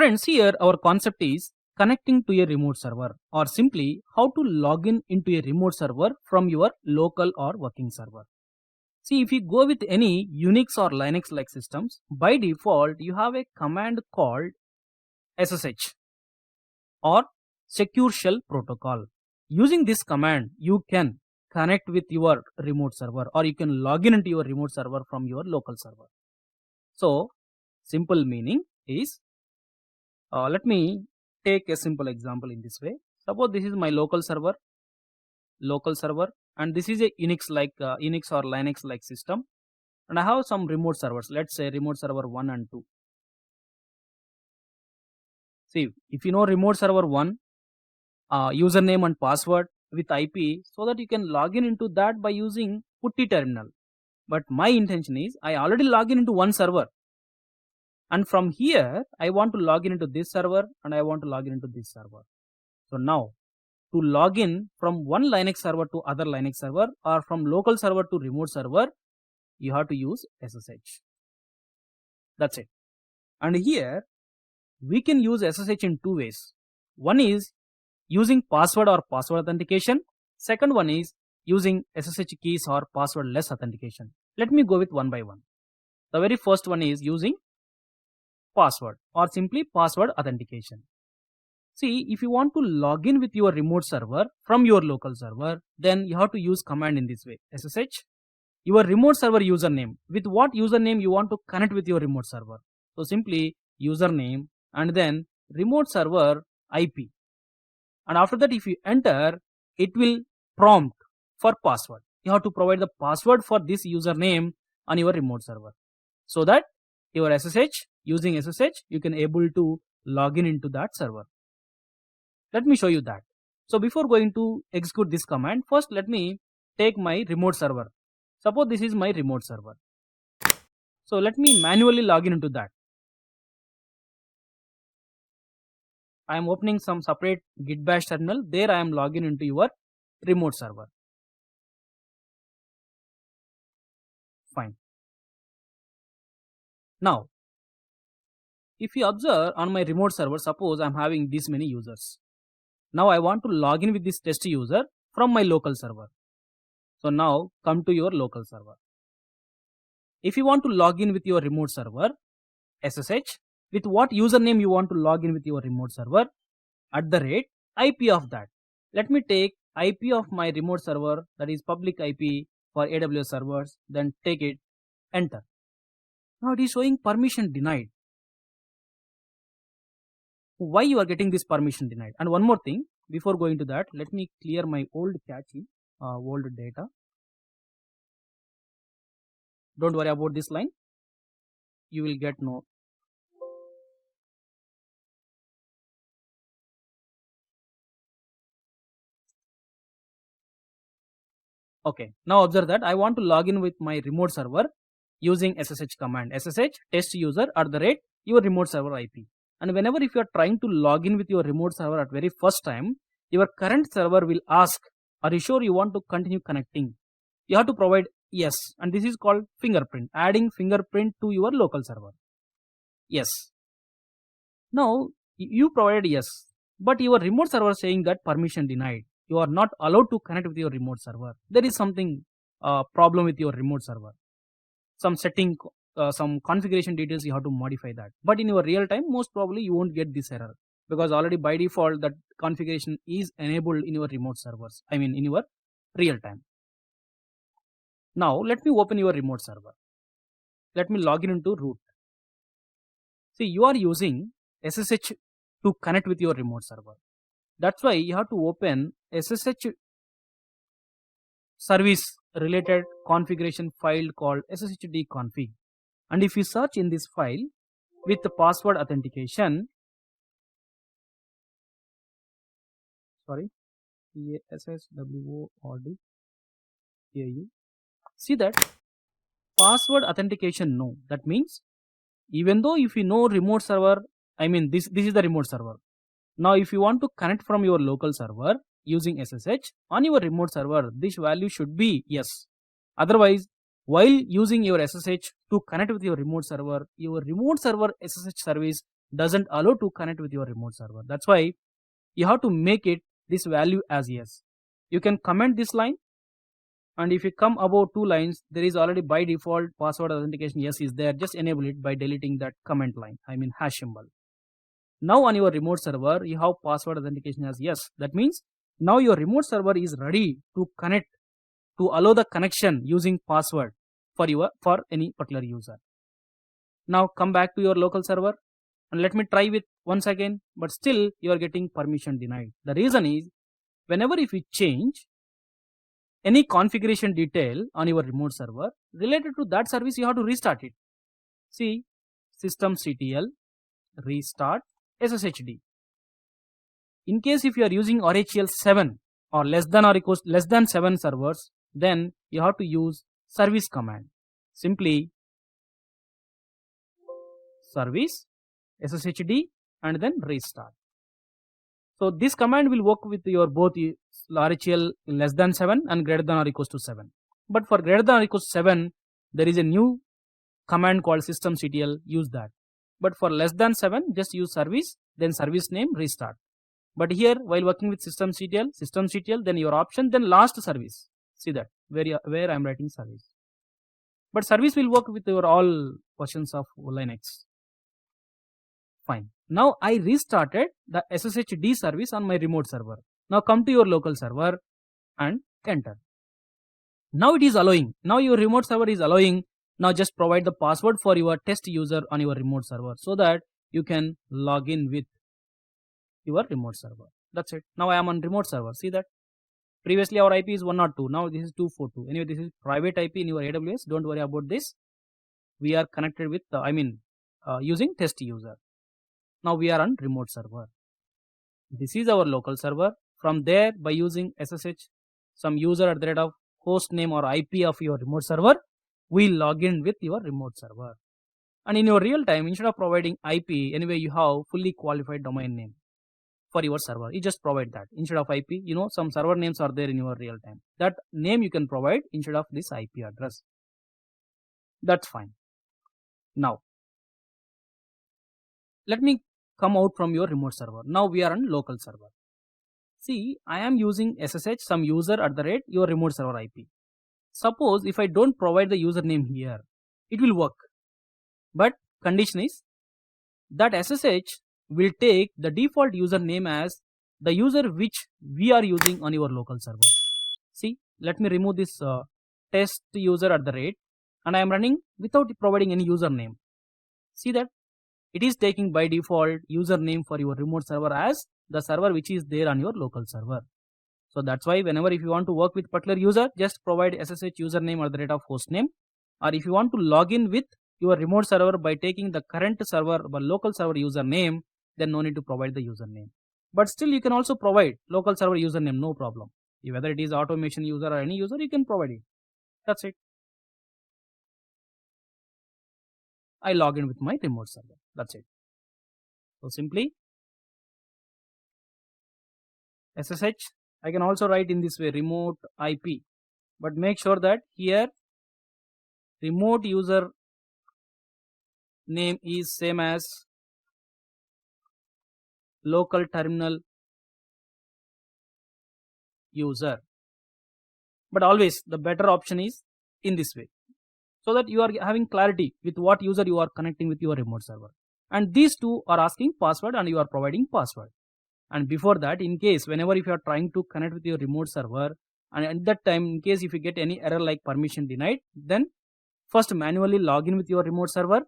Friends, here our concept is connecting to a remote server, or simply how to log in into a remote server from your local or working server. See, if you go with any Unix or Linux like systems, by default you have a command called SSH or Secure Shell Protocol. Using this command, you can connect with your remote server, or you can log in into your remote server from your local server. So, simple meaning is, let me take a simple example in this way. Suppose this is my local server, and this is a Unix or Linux like system, and I have some remote servers. Let's say remote server 1 and 2. See, if you know remote server 1, username and password with IP, so that you can log in into that by using putty terminal. But my intention is I already log in into one server, and from here I want to log in into this server and I want to log in into this server. So now, to log in from one Linux server to other Linux server, or from local server to remote server, you have to use SSH. That's it. And here we can use SSH in two ways. One is using password or password authentication. Second one is using SSH keys or passwordless authentication. Let me go with one by one. The very first one is using password, or simply password authentication. See, if you want to log in with your remote server from your local server, then you have to use command in this way: SSH, your remote server username. With what username you want to connect with your remote server? So simply username and then remote server IP. And after that, if you enter, it will prompt for password. You have to provide the password for this username on your remote server, so that your SSH, using SSH, you can able to log in into that server. Let me show you that. So before going to execute this command, first let me take my remote server. Suppose this is my remote server. So let me manually log in into that. I am opening some separate git bash terminal. There I am logging into your remote server. Fine. Now, if you observe on my remote server, suppose I am having this many users. Now I want to log in with this test user from my local server. So now come to your local server. If you want to log in with your remote server, SSH, with what username you want to log in with your remote server, @IP of that. Let me take IP of my remote server, that is public IP for AWS servers, then take it, enter. Now it is showing permission denied. Why you are getting this permission denied? And one more thing, before going to that, let me clear my old cache, old data. Don't worry about this line, you will get no. Okay, now observe that I want to log in with my remote server using SSH command. SSH test user @your remote server IP. And whenever if you are trying to log in with your remote server at very first time, your current server will ask, are you sure you want to continue connecting? You have to provide yes, and this is called fingerprint, adding fingerprint to your local server. Yes. Now you provided yes, but your remote server saying that permission denied. You are not allowed to connect with your remote server. There is something problem with your remote server. Some setting, some configuration details you have to modify that. But in your real time, most probably you won't get this error, because already by default that configuration is enabled in your remote servers. I mean in your real time. Now let me open your remote server. Let me log in into root. See, you are using SSH to connect with your remote server. That's why you have to open SSH service related configuration file called sshd-config. And if you search in this file with the password authentication, PASSWORD, see that password authentication no. That means even though if you know remote server, I mean this is the remote server. Now if you want to connect from your local server using SSH on your remote server, this value should be yes. Otherwise, while using your SSH to connect with your remote server SSH service doesn't allow to connect with your remote server. That's why you have to make it this value as yes. You can comment this line, and if you come above 2 lines, there is already by default password authentication yes is there. Just enable it by deleting that comment line, I mean hash symbol. Now on your remote server, you have password authentication as yes. That means now your remote server is ready to connect, to allow the connection using password for any particular user. Now come back to your local server and let me try with once again, but still you are getting permission denied. The reason is whenever if you change any configuration detail on your remote server related to that service, you have to restart it. See, systemctl restart SSHD. In case if you are using RHEL 7 or less than 7 servers, then you have to use service command. Simply service SSHD and then restart. So this command will work with your both RHEL less than 7 and greater than or equals to 7. But for greater than or equals to 7, there is a new command called systemctl, use that. But for less than 7, just use service, then service name restart. But here while working with systemctl, then your option, then last service. See that where I am writing service. But service will work with your all versions of Linux. Fine. Now I restarted the SSHD service on my remote server. Now come to your local server and enter. Now it is allowing. Now your remote server is allowing. Now just provide the password for your test user on your remote server so that you can log in with your remote server. That's it. Now I am on remote server. See that? Previously our IP is 102. Now this is 242. Anyway, this is private IP in your AWS. Don't worry about this. We are connected with using test user. Now we are on remote server. This is our local server. From there, by using SSH, some user at the rate of host name or IP of your remote server, we log in with your remote server. And in your real time, instead of providing IP, anyway you have fully qualified domain name for your server. You just provide that instead of IP. You know, some server names are there in your real time. That name you can provide instead of this IP address. That's fine. Now let me come out from your remote server. Now we are on local server. See, I am using SSH, some user at the rate your remote server IP. Suppose if I don't provide the username here, it will work. But condition is that SSH will take the default username as the user which we are using on your local server. See, let me remove this test user at the rate, and I am running without providing any username. See that? It is taking by default username for your remote server as the server which is there on your local server. So that's why whenever if you want to work with particular user, just provide SSH username at the rate of host name. Or if you want to log in with your remote server by taking the current server or local server username, then no need to provide the username. But still you can also provide local server username, no problem. Whether it is automation user or any user, you can provide it. That's it. I log in with my remote server. That's it. So simply SSH, I can also write in this way remote IP, but make sure that here remote user name is same as local terminal user. But always the better option is in this way, so that you are having clarity with what user you are connecting with your remote server. And these two are asking password and you are providing password. And before that, in case whenever if you are trying to connect with your remote server, and at that time in case if you get any error like permission denied, then first manually log in with your remote server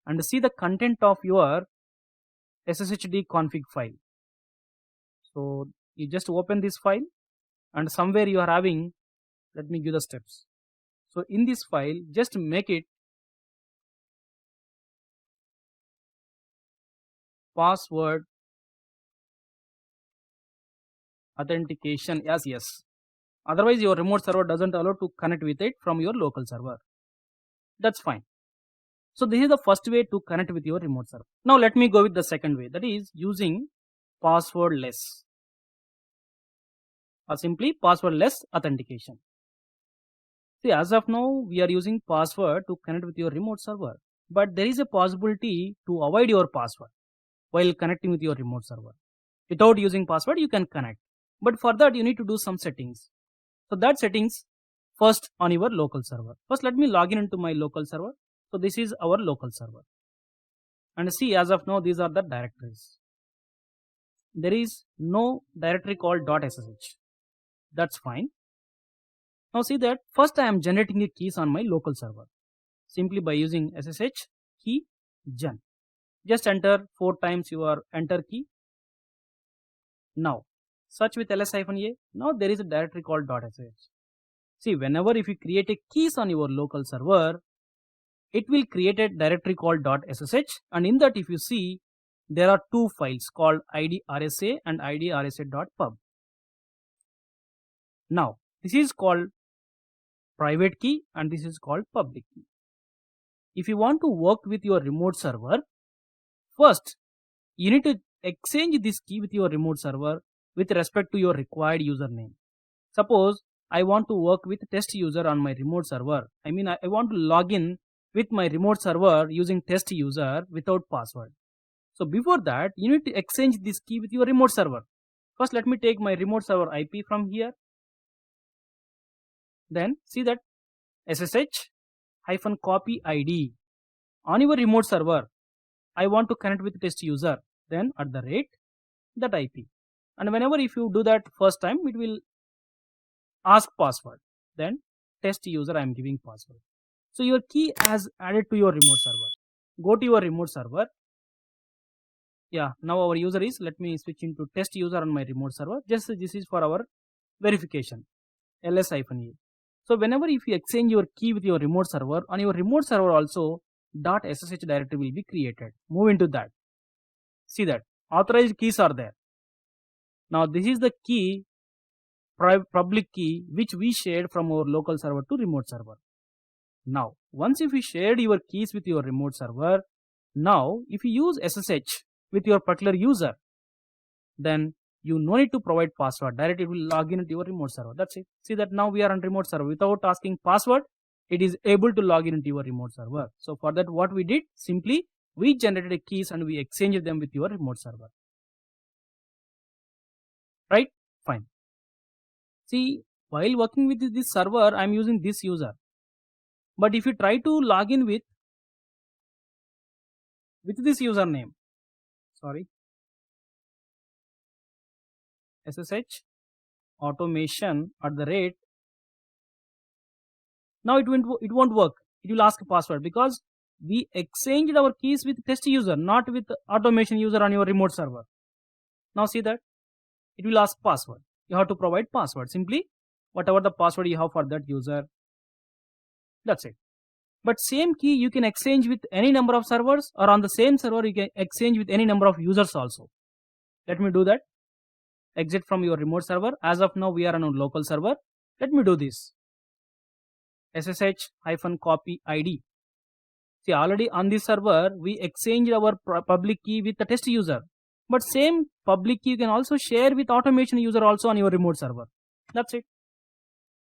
and see the content of your SSHD config file. So you just open this file and somewhere you are having, let me give the steps. So in this file, just make it password authentication as yes. Otherwise your remote server doesn't allow to connect with it from your local server. That's fine. So this is the first way to connect with your remote server. Now let me go with the second way, that is using passwordless or simply passwordless authentication. See, as of now we are using password to connect with your remote server, but there is a possibility to avoid your password. while connecting with your remote server. Without using password, you can connect. But for that, you need to do some settings. So that settings first on your local server. First, let me log in into my local server. So this is our local server. And see, as of now, these are the directories. There is no directory called .ssh. That's fine. Now see that first I am generating the keys on my local server simply by using SSH key gen. Just enter 4 times your enter key. Now search with ls-a. Now there is a directory called .sh. See, whenever if you create a keys on your local server, it will create a directory called .ssh, and in that if you see, there are 2 files called idrsa and idrsa.pub. Now this is called private key and this is called public key. If you want to work with your remote server, first you need to exchange this key with your remote server with respect to your required username. Suppose I want to work with test user on my remote server. I want to log in with my remote server using test user without password. So before that, you need to exchange this key with your remote server. First, let me take my remote server IP from here. Then see that SSH-copy ID on your remote server. I want to connect with test user. Then @ that IP. And whenever if you do that first time, it will ask password. Then test user I am giving password. So your key has added to your remote server. Go to your remote server. Yeah, now our user is, let me switch into test user on my remote server. Just this is for our verification. ls-a. So whenever if you exchange your key with your remote server, on your remote server also .ssh directory will be created. Move into that. See that authorized keys are there. Now this is the key, public key, which we shared from our local server to remote server. Now once if you shared your keys with your remote server, now if you use SSH with your particular user, then you no need to provide password. Directly it will log in into your remote server. That's it. See that now we are on remote server. Without asking password, it is able to log in into your remote server. So for that, what we did, simply we generated keys and we exchanged them with your remote server. Right? Fine. See, while working with this server, I am using this user. But if you try to log in with this username, sorry, SSH automation @ now it won't work. It will ask password because we exchanged our keys with test user, not with automation user on your remote server. Now see that it will ask password. You have to provide password. Simply whatever the password you have for that user. That's it. But same key you can exchange with any number of servers, or on the same server you can exchange with any number of users also. Let me do that. Exit from your remote server. As of now we are on a local server. Let me do this. SSH-copy ID. See, already on this server we exchanged our public key with the test user. But same public key you can also share with automation user also on your remote server. That's it.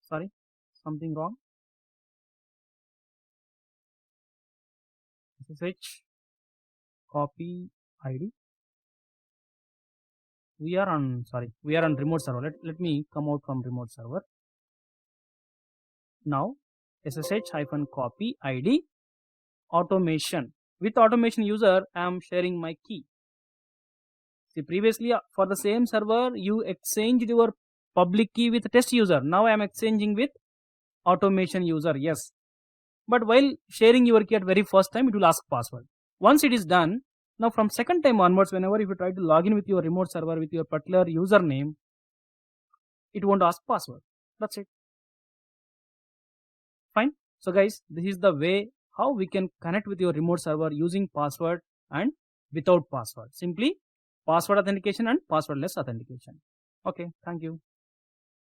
Sorry, something wrong. SSH-copy ID. We are on remote server. Let me come out from remote server. Now SSH-copy ID automation. With automation user, I am sharing my key. See, previously for the same server you exchanged your public key with test user. Now I am exchanging with automation user. Yes, but while sharing your key at very first time, it will ask password. Once it is done, now from second time onwards, whenever if you try to log in with your remote server with your particular username, it won't ask password. That's it. Fine. So guys, this is the way how we can connect with your remote server using password and without password. Simply password authentication and passwordless authentication. Okay, thank you.